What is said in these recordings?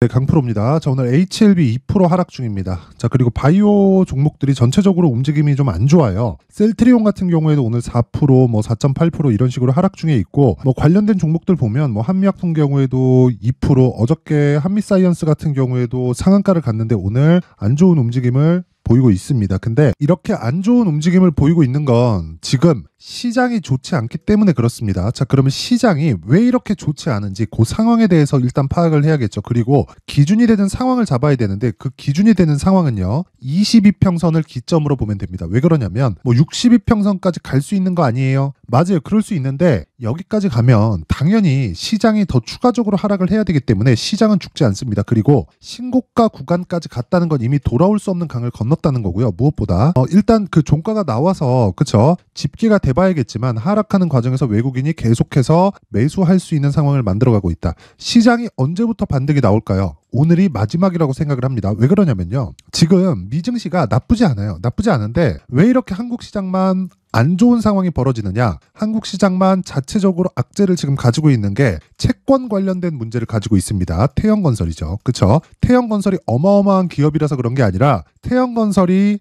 네, 강프로입니다. 자, 오늘 HLB 2% 하락 중입니다. 자, 그리고 바이오 종목들이 전체적으로 움직임이 좀 안 좋아요. 셀트리온 같은 경우에도 오늘 4%, 뭐 4.8% 이런 식으로 하락 중에 있고, 뭐 관련된 종목들 보면 뭐 한미약품 경우에도 2%, 어저께 한미사이언스 같은 경우에도 상한가를 갔는데 오늘 안 좋은 움직임을 보이고 있습니다. 근데 이렇게 안 좋은 움직임을 보이고 있는 건 지금 시장이 좋지 않기 때문에 그렇습니다. 자, 그러면 시장이 왜 이렇게 좋지 않은지 그 상황에 대해서 일단 파악을 해야겠죠. 그리고 기준이 되는 상황을 잡아야 되는데 그 기준이 되는 상황은요, 22평선을 기점으로 보면 됩니다. 왜 그러냐면 뭐 62평선까지 갈 수 있는 거 아니에요? 맞아요. 그럴 수 있는데 여기까지 가면 당연히 시장이 더 추가적으로 하락을 해야 되기 때문에 시장은 죽지 않습니다. 그리고 신고가 구간까지 갔다는 건 이미 돌아올 수 없는 강을 건넜다는 거고요. 무엇보다 일단 그 종가가 나와서 그쵸? 집계가 돼봐야겠지만 하락하는 과정에서 외국인이 계속해서 매수할 수 있는 상황을 만들어가고 있다. 시장이 언제부터 반등이 나올까요? 오늘이 마지막이라고 생각을 합니다. 왜 그러냐면요, 지금 미증시가 나쁘지 않아요. 나쁘지 않은데 왜 이렇게 한국 시장만 안 좋은 상황이 벌어지느냐? 한국 시장만 자체적으로 악재를 지금 가지고 있는 게 채권 관련된 문제를 가지고 있습니다. 태형건설이죠. 그쵸? 태형건설이 어마어마한 기업이라서 그런 게 아니라 태형건설이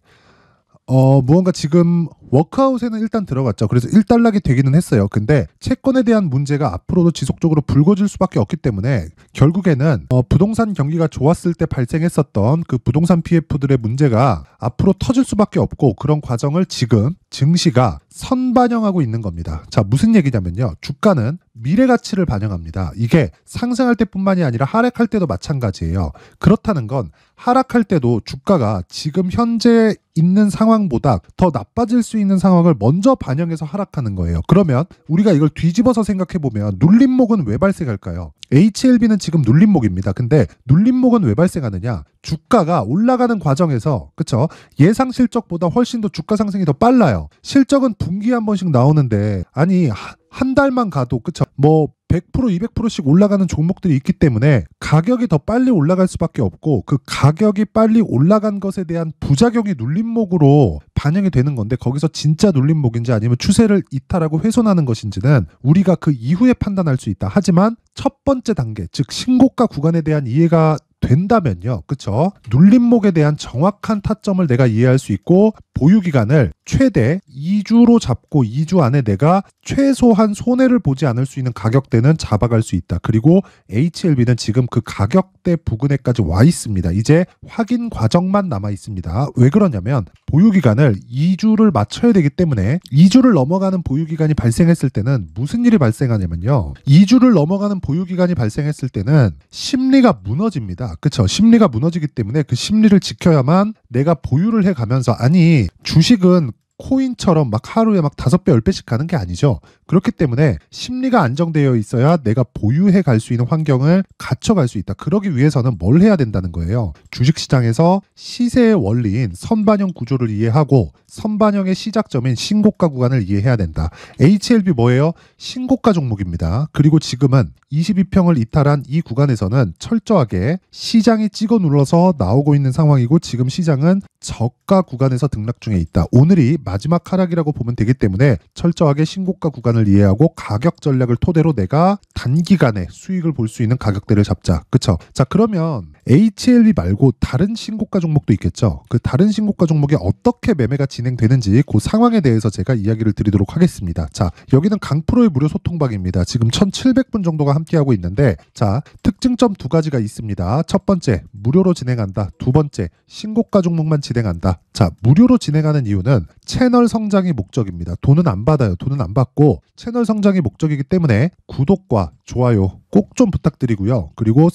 무언가 지금 워크아웃에는 일단 들어갔죠. 그래서 일단락이 되기는 했어요. 근데 채권에 대한 문제가 앞으로도 지속적으로 불거질 수밖에 없기 때문에 결국에는 부동산 경기가 좋았을 때 발생했었던 그 부동산 PF들의 문제가 앞으로 터질 수밖에 없고, 그런 과정을 지금 증시가 선반영하고 있는 겁니다. 자, 무슨 얘기냐면요, 주가는 미래 가치를 반영합니다. 이게 상승할 때뿐만이 아니라 하락할 때도 마찬가지예요. 그렇다는 건 하락할 때도 주가가 지금 현재 있는 상황보다 더 나빠질 수 있는 상황을 먼저 반영해서 하락하는 거예요. 그러면 우리가 이걸 뒤집어서 생각해보면 눌림목은 왜 발생할까요? HLB는 지금 눌림목입니다. 근데 눌림목은 왜 발생하느냐? 주가가 올라가는 과정에서, 그쵸? 예상 실적보다 훨씬 더 주가 상승이 더 빨라요. 실적은 분기에 한 번씩 나오는데, 아니, 한 달만 가도, 그쵸? 뭐 100%, 200%씩 올라가는 종목들이 있기 때문에 가격이 더 빨리 올라갈 수밖에 없고, 그 가격이 빨리 올라간 것에 대한 부작용이 눌림목으로 반영이 되는 건데, 거기서 진짜 눌림목인지 아니면 추세를 이탈하고 훼손하는 것인지는 우리가 그 이후에 판단할 수 있다. 하지만 첫 번째 단계, 즉 신고가 구간에 대한 이해가 된다면요, 그쵸? 눌림목에 대한 정확한 타점을 내가 이해할 수 있고, 보유기간을 최대 2주로 잡고 2주 안에 내가 최소한 손해를 보지 않을 수 있는 가격대는 잡아갈 수 있다. 그리고 HLB는 지금 그 가격대 부근에까지 와 있습니다. 이제 확인 과정만 남아 있습니다. 왜 그러냐면 보유기간을 2주를 맞춰야 되기 때문에 2주를 넘어가는 보유기간이 발생했을 때는 무슨 일이 발생하냐면요, 2주를 넘어가는 보유기간이 발생했을 때는 심리가 무너집니다. 그쵸? 심리가 무너지기 때문에 그 심리를 지켜야만 내가 보유를 해가면서, 아니 주식은 코인처럼 막 하루에 막 5배, 10배씩 가는 게 아니죠. 그렇기 때문에 심리가 안정되어 있어야 내가 보유해 갈 수 있는 환경을 갖춰갈 수 있다. 그러기 위해서는 뭘 해야 된다는 거예요? 주식시장에서 시세의 원리인 선반영 구조를 이해하고 선반영의 시작점인 신고가 구간을 이해해야 된다. HLB 뭐예요? 신고가 종목입니다. 그리고 지금은 22평을 이탈한 이 구간에서는 철저하게 시장이 찍어 눌러서 나오고 있는 상황이고, 지금 시장은 저가 구간에서 등락 중에 있다. 오늘이 마지막 하락이라고 보면 되기 때문에 철저하게 신고가 구간을 이해하고 가격 전략을 토대로 내가 단기간에 수익을 볼 수 있는 가격대를 잡자. 그쵸? 자, 그러면 HLB 말고 다른 신고가 종목도 있겠죠. 그 다른 신고가 종목이 어떻게 매매가 진행되는지 그 상황에 대해서 제가 이야기를 드리도록 하겠습니다. 자, 여기는 강프로의 무료 소통방입니다. 지금 1700분 정도가 함께하고 있는데, 자, 특징점 2가지가 있습니다. 첫 번째, 무료로 진행한다. 두 번째, 신고가 종목만 진행한다. 자, 무료로 진행하는 이유는 채널 성장이 목적입니다. 돈은 안 받아요. 돈은 안 받고 채널 성장이 목적이기 때문에 구독과 좋아요 꼭 좀 부탁드리고요. 그리고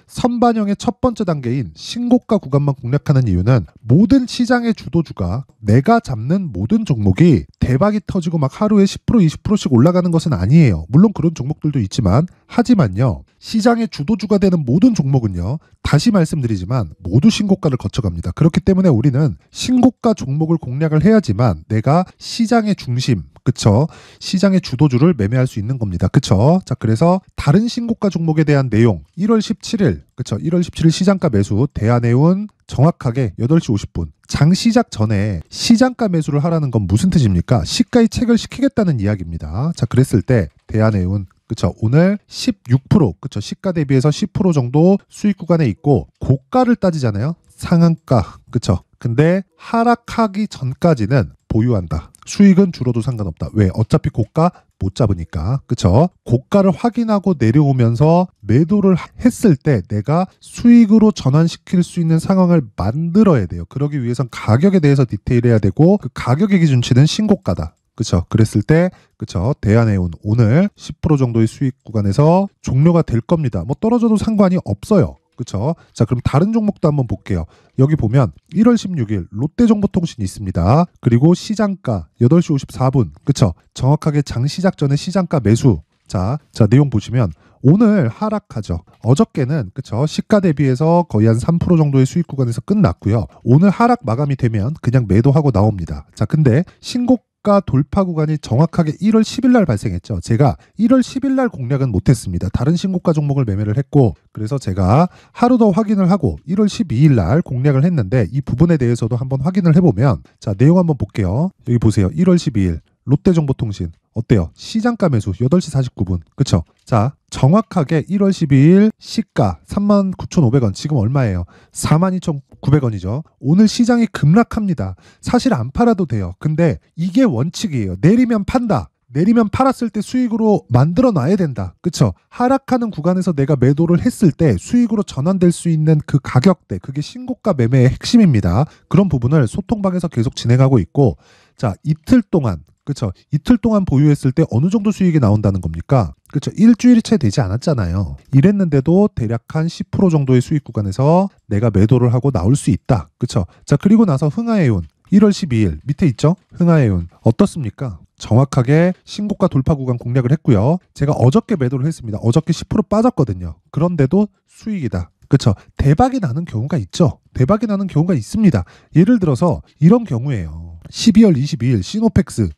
선반영의 첫 번째 단계인 신고가 구간만 공략하는 이유는 모든 시장의 주도주가 내가 잡는 모든 종목이 대박이 터지고 막 하루에 10%, 20%씩 올라가는 것은 아니에요. 물론 그런 종목들도 있지만, 하지만요, 시장의 주도주가 되는 모든 종목은요, 다시 말씀드리지만 모두 신고가를 거쳐갑니다. 그렇기 때문에 우리는 신고가 종목을 공략을 해야지만 내가 시장의 중심, 그쵸? 시장의 주도주를 매매할 수 있는 겁니다. 그쵸? 자, 그래서 다른 신고가 종목에 대한 내용 1월 17일, 그쵸? 1월 17일 시장가 매수 대한해운 정확하게 8시 50분 장 시작 전에 시장가 매수를 하라는 건 무슨 뜻입니까? 시가에 체결시키겠다는 이야기입니다. 자, 그랬을 때 대한해운 그쵸? 오늘 16%, 그쵸? 시가 대비해서 10% 정도 수익 구간에 있고, 고가를 따지잖아요. 상한가, 그쵸? 근데 하락하기 전까지는 보유한다. 수익은 줄어도 상관없다. 왜? 어차피 고가 못 잡으니까. 그쵸? 고가를 확인하고 내려오면서 매도를 했을 때 내가 수익으로 전환시킬 수 있는 상황을 만들어야 돼요. 그러기 위해선 가격에 대해서 디테일해야 되고, 그 가격의 기준치는 신고가다. 그쵸? 그랬을 때, 그쵸? 대한해운 오늘 10% 정도의 수익 구간에서 종료가 될 겁니다. 뭐 떨어져도 상관이 없어요. 그쵸? 자, 그럼 다른 종목도 한번 볼게요. 여기 보면 1월 16일 롯데정보통신이 있습니다. 그리고 시장가 8시 54분. 그쵸? 정확하게 장 시작 전에 시장가 매수. 자, 내용 보시면 오늘 하락하죠. 어저께는 그쵸? 시가 대비해서 거의 한 3% 정도의 수익 구간에서 끝났고요. 오늘 하락 마감이 되면 그냥 매도하고 나옵니다. 자, 근데 신고가 돌파 구간이 정확하게 1월 10일 날 발생했죠. 제가 1월 10일 날 공략은 못했습니다. 다른 신고가 종목을 매매를 했고, 그래서 제가 하루 더 확인을 하고 1월 12일 날 공략을 했는데, 이 부분에 대해서도 한번 확인을 해보면, 자, 내용 한번 볼게요. 여기 보세요. 1월 12일 롯데정보통신 어때요? 시장가 매수 8시 49분. 그쵸? 자, 정확하게 1월 12일 시가 39,500원. 지금 얼마예요? 42,900원이죠. 오늘 시장이 급락합니다. 사실 안 팔아도 돼요. 근데 이게 원칙이에요. 내리면 판다. 내리면 팔았을 때 수익으로 만들어 놔야 된다. 그쵸? 하락하는 구간에서 내가 매도를 했을 때 수익으로 전환될 수 있는 그 가격대, 그게 신고가 매매의 핵심입니다. 그런 부분을 소통방에서 계속 진행하고 있고, 자, 이틀 동안, 그쵸? 이틀 동안 보유했을 때 어느 정도 수익이 나온다는 겁니까? 그쵸? 일주일이 채 되지 않았잖아요. 이랬는데도 대략 한 10% 정도의 수익 구간에서 내가 매도를 하고 나올 수 있다. 그쵸? 자, 그리고 나서 흥하해운 1월 12일 밑에 있죠? 흥하해운 어떻습니까? 정확하게 신고가 돌파 구간 공략을 했고요. 제가 어저께 매도를 했습니다. 어저께 10% 빠졌거든요. 그런데도 수익이다. 그쵸? 대박이 나는 경우가 있죠. 대박이 나는 경우가 있습니다. 예를 들어서 이런 경우에요. 12월 22일 시노펙스.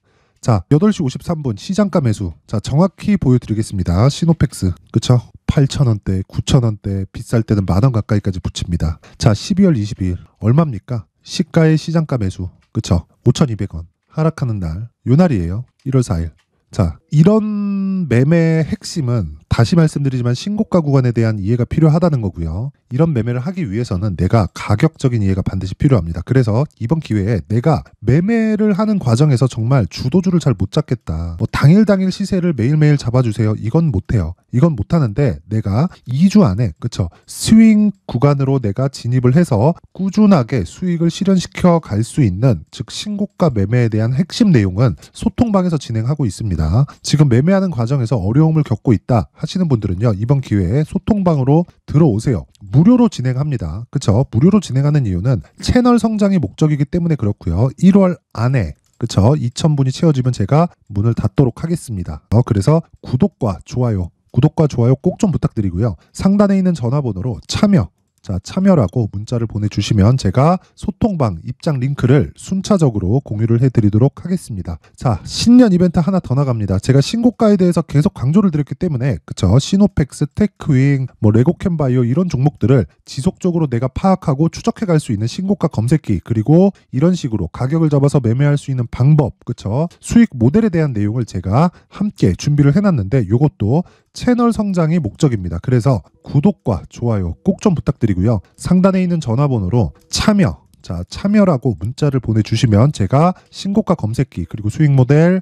자, 8시 53분 시장가 매수. 자, 정확히 보여드리겠습니다. 시노펙스. 그쵸? 8,000원대, 9,000원대, 비쌀 때는 10,000원 가까이까지 붙입니다. 자, 12월 22일 얼마입니까? 시가의 시장가 매수. 그쵸? 5,200원. 하락하는 날, 요 날이에요. 1월 4일. 자, 이런 매매의 핵심은 다시 말씀드리지만 신고가 구간에 대한 이해가 필요하다는 거고요. 이런 매매를 하기 위해서는 내가 가격적인 이해가 반드시 필요합니다. 그래서 이번 기회에 내가 매매를 하는 과정에서 정말 주도주를 잘 못 잡겠다. 뭐 당일 시세를 매일매일 잡아주세요. 이건 못해요. 이건 못하는데 내가 2주 안에, 그쵸? 스윙 구간으로 내가 진입을 해서 꾸준하게 수익을 실현시켜 갈 수 있는, 즉 신고가 매매에 대한 핵심 내용은 소통방에서 진행하고 있습니다. 지금 매매하는 과정에서 어려움을 겪고 있다 하시는 분들은요, 이번 기회에 소통방으로 들어오세요. 무료로 진행합니다. 그쵸? 무료로 진행하는 이유는 채널 성장이 목적이기 때문에 그렇고요. 1월 안에, 그쵸? 2,000분이 채워지면 제가 문을 닫도록 하겠습니다. 그래서 구독과 좋아요 꼭 좀 부탁드리고요. 상단에 있는 전화번호로 참여라고 문자를 보내주시면 제가 소통방 입장 링크를 순차적으로 공유를 해드리도록 하겠습니다. 자, 신년 이벤트 하나 더 나갑니다. 제가 신고가에 대해서 계속 강조를 드렸기 때문에, 그쵸? 시노펙스, 테크윙, 뭐 레고캠바이오 이런 종목들을 지속적으로 내가 파악하고 추적해 갈 수 있는 신고가 검색기, 그리고 이런 식으로 가격을 잡아서 매매할 수 있는 방법, 그쵸? 수익 모델에 대한 내용을 제가 함께 준비를 해놨는데, 요것도 채널 성장이 목적입니다. 그래서 구독과 좋아요 꼭 좀 부탁드리고요. 상단에 있는 전화번호로 참여라고 문자를 보내주시면 제가 신고가 검색기, 그리고 수익 모델,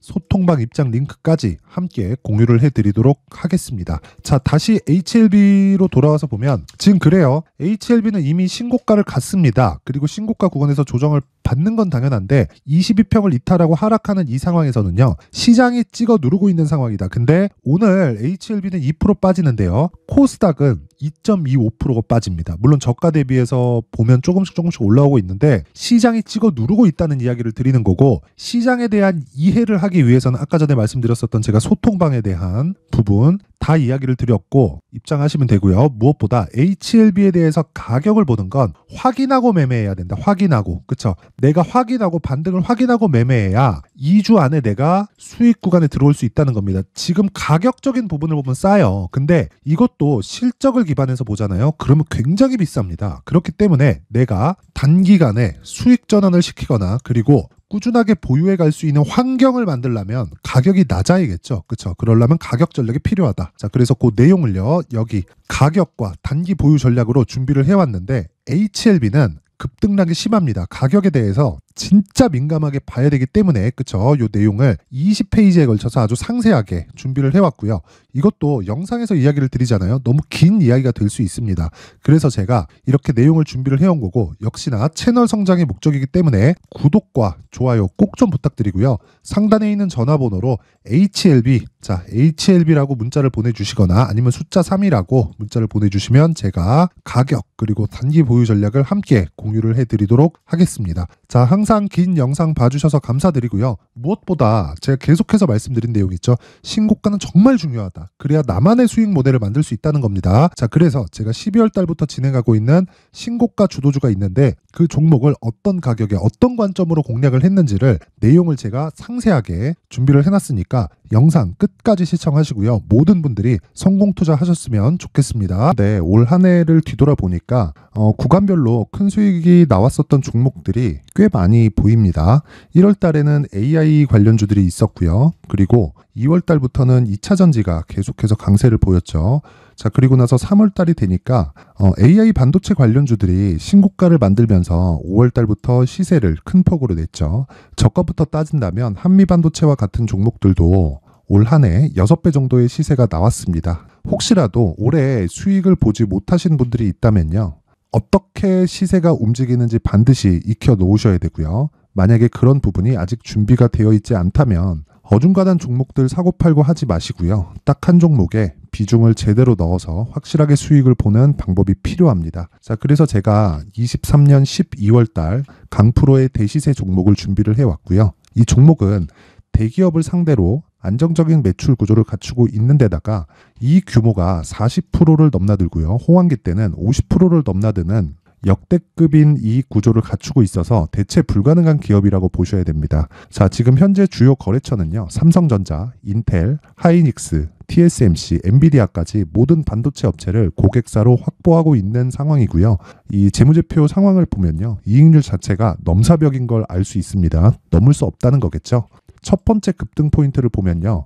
소통방 입장 링크까지 함께 공유를 해드리도록 하겠습니다. 자, 다시 HLB로 돌아와서 보면 지금 그래요. HLB는 이미 신고가를 갔습니다. 그리고 신고가 구간에서 조정을 받는 건 당연한데 22평을 이탈하고 하락하는 이 상황에서는요, 시장이 찍어 누르고 있는 상황이다. 근데 오늘 HLB는 2% 빠지는데요, 코스닥은 2.25%가 빠집니다. 물론 저가 대비해서 보면 조금씩 올라오고 있는데 시장이 찍어 누르고 있다는 이야기를 드리는 거고, 시장에 대한 이해를 하기 위해서는 아까 전에 말씀드렸었던 제가 소통방에 대한 부분 다 이야기를 드렸고 입장하시면 되고요. 무엇보다 HLB에 대해서 가격을 보는 건 확인하고 매매해야 된다. 확인하고. 그쵸? 내가 확인하고 반등을 확인하고 매매해야 2주 안에 내가 수익 구간에 들어올 수 있다는 겁니다. 지금 가격적인 부분을 보면 싸요. 근데 이것도 실적을 기반해서 보잖아요. 그러면 굉장히 비쌉니다. 그렇기 때문에 내가 단기간에 수익 전환을 시키거나, 그리고 꾸준하게 보유해 갈 수 있는 환경을 만들려면 가격이 낮아야겠죠. 그렇죠? 그러려면 가격 전략이 필요하다. 자, 그래서 그 내용을요. 여기 가격과 단기 보유 전략으로 준비를 해왔는데 HLB는 급등락이 심합니다. 가격에 대해서 진짜 민감하게 봐야 되기 때문에 그쵸? 요 내용을 20페이지에 걸쳐서 아주 상세하게 준비를 해왔고요. 이것도 영상에서 이야기를 드리잖아요. 너무 긴 이야기가 될 수 있습니다. 그래서 제가 이렇게 내용을 준비를 해온 거고 역시나 채널 성장의 목적이기 때문에 구독과 좋아요 꼭 좀 부탁드리고요. 상단에 있는 전화번호로 HLB, 자 HLB라고 문자를 보내주시거나 아니면 숫자 3이라고 문자를 보내주시면 제가 가격 그리고 단기 보유 전략을 함께 공유를 해드리도록 하겠습니다. 자, 항상 긴 영상 봐주셔서 감사드리고요. 무엇보다 제가 계속해서 말씀드린 내용 있죠. 신고가는 정말 중요하다. 그래야 나만의 수익 모델을 만들 수 있다는 겁니다. 자, 그래서 제가 12월 달부터 진행하고 있는 신고가 주도주가 있는데 그 종목을 어떤 가격에 어떤 관점으로 공략을 했는지를 내용을 제가 상세하게 준비를 해놨으니까 영상 끝까지 시청하시고요. 모든 분들이 성공 투자하셨으면 좋겠습니다. 네, 올 한 해를 뒤돌아보니까 구간별로 큰 수익이 나왔었던 종목들이 꽤 많이 보입니다. 1월 달에는 AI 관련주들이 있었고요. 그리고 2월 달부터는 2차 전지가 계속해서 강세를 보였죠. 자, 그리고 나서 3월 달이 되니까 AI 반도체 관련주들이 신고가를 만들면서 5월 달부터 시세를 큰 폭으로 냈죠. 저가부터 따진다면 한미반도체와 같은 종목들도 올 한 해 6배 정도의 시세가 나왔습니다. 혹시라도 올해 수익을 보지 못하신 분들이 있다면요. 어떻게 시세가 움직이는지 반드시 익혀 놓으셔야 되고요. 만약에 그런 부분이 아직 준비가 되어 있지 않다면 어중간한 종목들 사고팔고 하지 마시고요. 딱 한 종목에 비중을 제대로 넣어서 확실하게 수익을 보는 방법이 필요합니다. 자, 그래서 제가 23년 12월 달 강프로의 대시세 종목을 준비를 해왔고요. 이 종목은 대기업을 상대로 안정적인 매출 구조를 갖추고 있는 데다가 이 규모가 40%를 넘나들고요. 호황기 때는 50%를 넘나드는 역대급인 이 구조를 갖추고 있어서 대체 불가능한 기업이라고 보셔야 됩니다. 자, 지금 현재 주요 거래처는요. 삼성전자, 인텔, 하이닉스, TSMC, 엔비디아까지 모든 반도체 업체를 고객사로 확보하고 있는 상황이고요. 이 재무제표 상황을 보면요. 이익률 자체가 넘사벽인 걸 알 수 있습니다. 넘을 수 없다는 거겠죠. 첫 번째 급등 포인트를 보면요.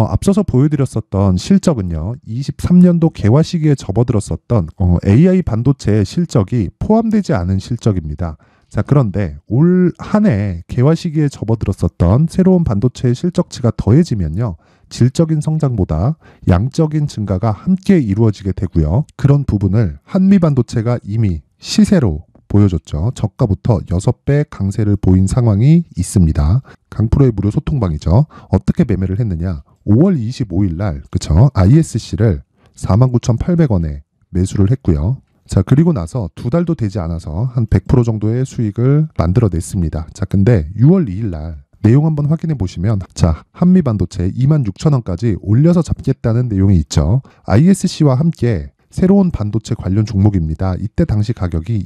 앞서서 보여드렸었던 실적은요. 23년도 개화 시기에 접어들었었던 AI 반도체의 실적이 포함되지 않은 실적입니다. 자, 그런데 올 한 해 개화 시기에 접어들었었던 새로운 반도체의 실적치가 더해지면요. 질적인 성장보다 양적인 증가가 함께 이루어지게 되고요. 그런 부분을 한미반도체가 이미 시세로 보여줬죠. 저가부터 6배 강세를 보인 상황이 있습니다. 강프로의 무료 소통방이죠. 어떻게 매매를 했느냐. 5월 25일 날 그쵸? ISC를 49,800원에 매수를 했고요. 자, 그리고 나서 2달도 되지 않아서 한 100% 정도의 수익을 만들어냈습니다. 자, 근데 6월 2일 날 내용 한번 확인해 보시면 자, 한미반도체 26,000원까지 올려서 잡겠다는 내용이 있죠. ISC와 함께 새로운 반도체 관련 종목입니다. 이때 당시 가격이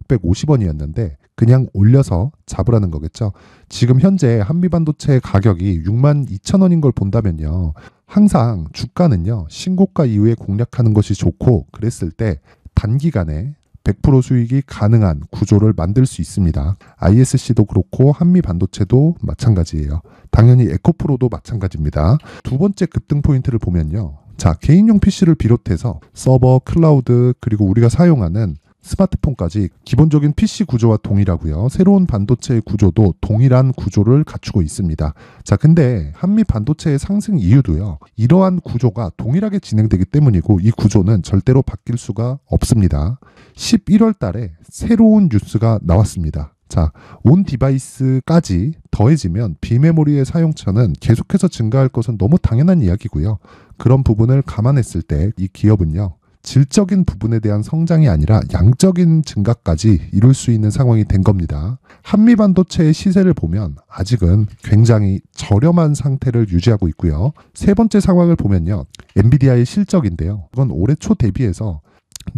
25,650원이었는데 그냥 올려서 잡으라는 거겠죠. 지금 현재 한미반도체 가격이 62,000원인 걸 본다면요. 항상 주가는요. 신고가 이후에 공략하는 것이 좋고 그랬을 때 단기간에 100% 수익이 가능한 구조를 만들 수 있습니다. ISC도 그렇고 한미반도체도 마찬가지예요. 당연히 에코프로도 마찬가지입니다. 두 번째 급등 포인트를 보면요. 자, 개인용 PC를 비롯해서 서버, 클라우드, 그리고 우리가 사용하는 스마트폰까지 기본적인 PC 구조와 동일하고요. 새로운 반도체의 구조도 동일한 구조를 갖추고 있습니다. 자, 근데 한미 반도체의 상승 이유도요. 이러한 구조가 동일하게 진행되기 때문이고 이 구조는 절대로 바뀔 수가 없습니다. 11월 달에 새로운 뉴스가 나왔습니다. 자, 온 디바이스까지 더해지면 비메모리의 사용처는 계속해서 증가할 것은 너무 당연한 이야기고요. 그런 부분을 감안했을 때 이 기업은요. 질적인 부분에 대한 성장이 아니라 양적인 증가까지 이룰 수 있는 상황이 된 겁니다. 한미반도체의 시세를 보면 아직은 굉장히 저렴한 상태를 유지하고 있고요. 세 번째 상황을 보면요. 엔비디아의 실적인데요. 그건 올해 초 대비해서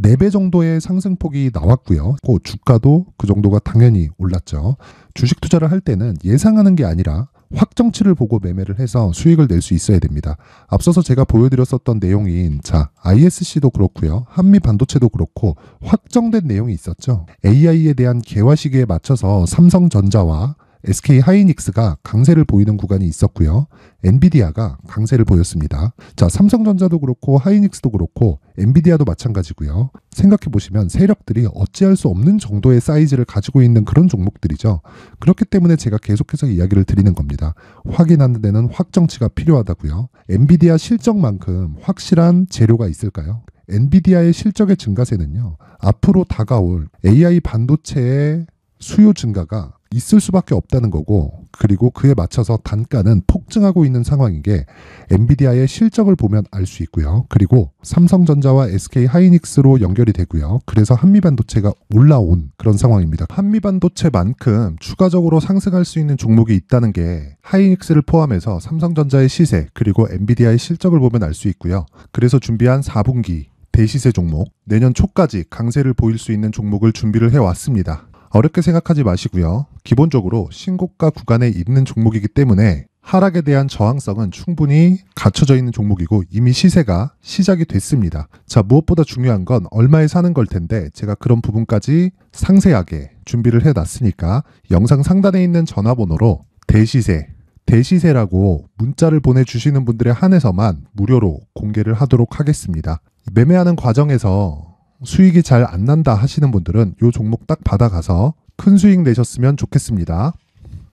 4배 정도의 상승폭이 나왔고요. 그 주가도 그 정도가 당연히 올랐죠. 주식 투자를 할 때는 예상하는 게 아니라 확정치를 보고 매매를 해서 수익을 낼 수 있어야 됩니다. 앞서서 제가 보여드렸었던 내용인 자, ISC도 그렇고요. 한미반도체도 그렇고 확정된 내용이 있었죠. AI에 대한 개화 시기에 맞춰서 삼성전자와 SK 하이닉스가 강세를 보이는 구간이 있었고요. 엔비디아가 강세를 보였습니다. 자, 삼성전자도 그렇고 하이닉스도 그렇고 엔비디아도 마찬가지고요. 생각해보시면 세력들이 어찌할 수 없는 정도의 사이즈를 가지고 있는 그런 종목들이죠. 그렇기 때문에 제가 계속해서 이야기를 드리는 겁니다. 확인하는 데는 확정치가 필요하다고요. 엔비디아 실적만큼 확실한 재료가 있을까요? 엔비디아의 실적의 증가세는요, 앞으로 다가올 AI 반도체의 수요 증가가 있을 수밖에 없다는 거고, 그리고 그에 맞춰서 단가는 폭증하고 있는 상황인 게 엔비디아의 실적을 보면 알 수 있고요. 그리고 삼성전자와 SK 하이닉스로 연결이 되고요. 그래서 한미반도체가 올라온 그런 상황입니다. 한미반도체만큼 추가적으로 상승할 수 있는 종목이 있다는 게 하이닉스를 포함해서 삼성전자의 시세 그리고 엔비디아의 실적을 보면 알 수 있고요. 그래서 준비한 4분기 대시세 종목, 내년 초까지 강세를 보일 수 있는 종목을 준비를 해왔습니다. 어렵게 생각하지 마시고요. 기본적으로 신고가 구간에 있는 종목이기 때문에 하락에 대한 저항성은 충분히 갖춰져 있는 종목이고 이미 시세가 시작이 됐습니다. 자, 무엇보다 중요한 건 얼마에 사는 걸 텐데 제가 그런 부분까지 상세하게 준비를 해놨으니까 영상 상단에 있는 전화번호로 대시세라고 문자를 보내주시는 분들에 한해서만 무료로 공개를 하도록 하겠습니다. 매매하는 과정에서 수익이 잘 안 난다 하시는 분들은 이 종목 딱 받아가서 큰 수익 내셨으면 좋겠습니다.